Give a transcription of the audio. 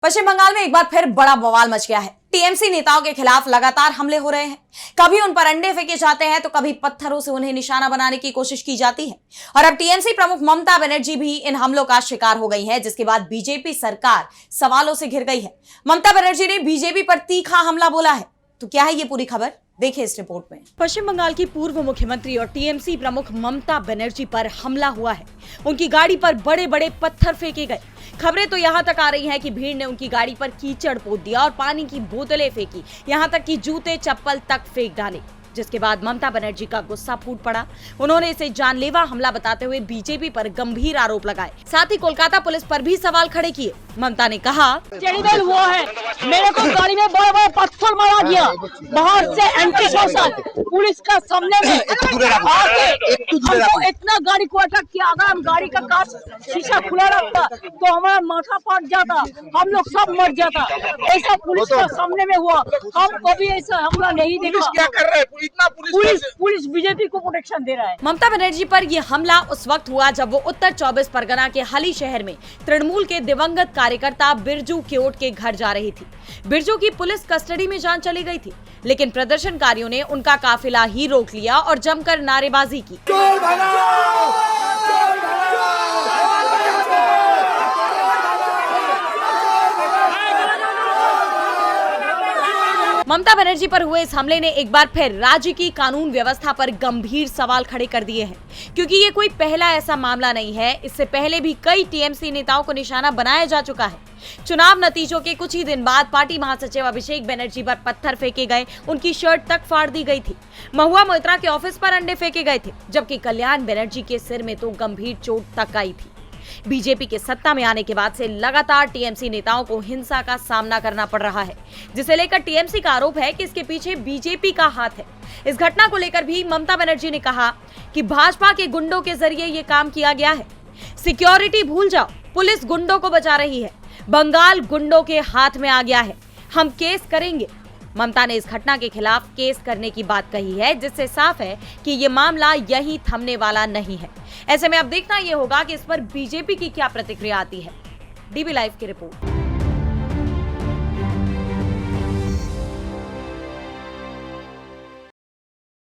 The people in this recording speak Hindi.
पश्चिम बंगाल में एक बार फिर बड़ा बवाल मच गया है। टीएमसी नेताओं के खिलाफ लगातार हमले हो रहे हैं। कभी उन पर अंडे फेंके जाते हैं तो कभी पत्थरों से उन्हें निशाना बनाने की कोशिश की जाती है। और अब टीएमसी प्रमुख ममता बनर्जी भी इन हमलों का शिकार हो गई है, जिसके बाद बीजेपी सरकार सवालों से घिर गई है। ममता बनर्जी ने बीजेपी पर तीखा हमला बोला है। तो क्या है ये पूरी खबर, देखिए इस रिपोर्ट में। पश्चिम बंगाल की पूर्व मुख्यमंत्री और टीएमसी प्रमुख ममता बनर्जी पर हमला हुआ है। उनकी गाड़ी पर बड़े बड़े पत्थर फेंके गए। खबरें तो यहाँ तक आ रही हैं कि भीड़ ने उनकी गाड़ी पर कीचड़ पोत दिया और पानी की बोतलें फेंकी, यहाँ तक कि जूते चप्पल तक फेंक डाले। जिसके बाद ममता बनर्जी का गुस्सा फूट पड़ा। उन्होंने इसे जानलेवा हमला बताते हुए बीजेपी पर गंभीर आरोप लगाए। साथ ही कोलकाता पुलिस पर भी सवाल खड़े किए। ममता ने कहा, टेरिबल हुआ है, मेरे को गाड़ी में बड़ा बड़ा पत्थर मारा गया, बाहर से एंटी सोशल पुलिस का सामने में हमको इतना गाड़ी को अटैक किया। अगर हम गाड़ी का कांच शीशा खुला रखता तो हमारा माथा फट जाता, हम लोग सब मर जाता। ऐसा पुलिस का सामने में हुआ, हम कभी ऐसा हमला नहीं देखा। क्या कर रहे हैं? इतना पुलिस बीजेपी को प्रोटेक्शन दे रहा है। ममता बनर्जी पर यह हमला उस वक्त हुआ जब वो उत्तर 24 परगना के हली शहर में तृणमूल के दिवंगत कार्यकर्ता बिरजू केओट के घर जा रही थी। बिरजू की पुलिस कस्टडी में जान चली गई थी, लेकिन प्रदर्शनकारियों ने उनका काफिला ही रोक लिया और जमकर नारेबाजी की। ममता बनर्जी पर हुए इस हमले ने एक बार फिर राज्य की कानून व्यवस्था पर गंभीर सवाल खड़े कर दिए हैं, क्योंकि ये कोई पहला ऐसा मामला नहीं है। इससे पहले भी कई टीएमसी नेताओं को निशाना बनाया जा चुका है। चुनाव नतीजों के कुछ ही दिन बाद पार्टी महासचिव अभिषेक बनर्जी पर पत्थर फेंके गए, उनकी शर्ट तक फाड़ दी गई थी। महुआ मोइत्रा के ऑफिस पर अंडे फेंके गए थे, जबकि कल्याण बनर्जी के सिर में तो गंभीर चोट तक आई थी। बीजेपी के सत्ता में आने के बाद से लगातार टीएमसी नेताओं को हिंसा का सामना करना पड़ रहा है, जिसे लेकर टीएमसी का आरोप है कि इसके पीछे बीजेपी का हाथ है। इस घटना को लेकर भी ममता बनर्जी ने कहा कि भाजपा के गुंडों के जरिए ये काम किया गया है। सिक्योरिटी भूल जाओ, पुलिस गुंडों को बचा रही है। बंगाल गुंडों के हाथ में आ गया है, हम केस करेंगे। ममता ने इस घटना के खिलाफ केस करने की बात कही है, जिससे साफ है कि ये मामला यही थमने वाला नहीं है। ऐसे में अब देखना ये होगा कि इस पर बीजेपी की क्या प्रतिक्रिया आती है। डीबी लाइव की रिपोर्ट।